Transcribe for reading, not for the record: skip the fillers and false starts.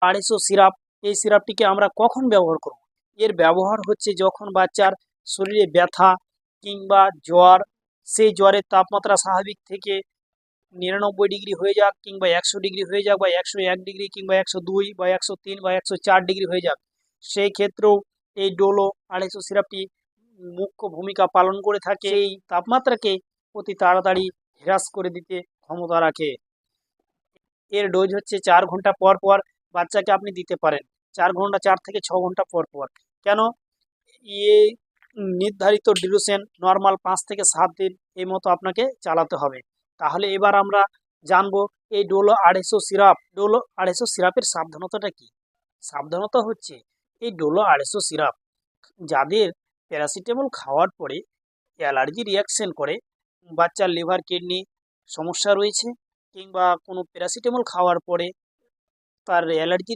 250 syrup, এই সিরাপটিকে আমরা কখন ব্যবহার করব? এর ব্যবহার হচ্ছে যখন বাচ্চার শরীরে ব্যথা কিংবা জ্বর, সেই জ্বরের তাপমাত্রা স্বাভাবিক থেকে 99 ডিগ্রি হয়ে যাক কিংবা 100 ডিগ্রি হয়ে যাক বা 101 ডিগ্রি কিংবা 102 বা 103 বা 104 ডিগ্রি হয়ে যাক, সেই ক্ষেত্রেও এই ডোলো 250 সিরাপটি মুখ্য ভূমিকা পালন করে থাকে। এই তাপমাত্রাকে অতি তাড়াতাড়ি হ্রাস করে দিতে ক্ষমতা রাখে। এর ডোজ হচ্ছে 4 ঘন্টা পর পর বাচ্চাকে আপনি দিতে পারেন, 4 ঘন্টা 4 থেকে 6 ঘন্টা পর পর। কেন? এই নির্ধারিত ডিউরেশন নর্মাল 5 থেকে 7 দিন এই মতো আপনাকে চালাতে হবে। তাহলে এবার আমরা জানবো এই ডোলো 250 সিরাপের সাবধানতাটা কি। সাবধানতা হচ্ছে এই ডোলো 250 সিরাপ যাদের প্যারাসিটামল খাওয়ার পরে অ্যালার্জি রিয়াকশন করে, বাচ্চার লিভার কিডনি সমস্যা রয়েছে কিংবা কোনো প্যারাসিটামল খাওয়ার পরে তার অ্যালার্জি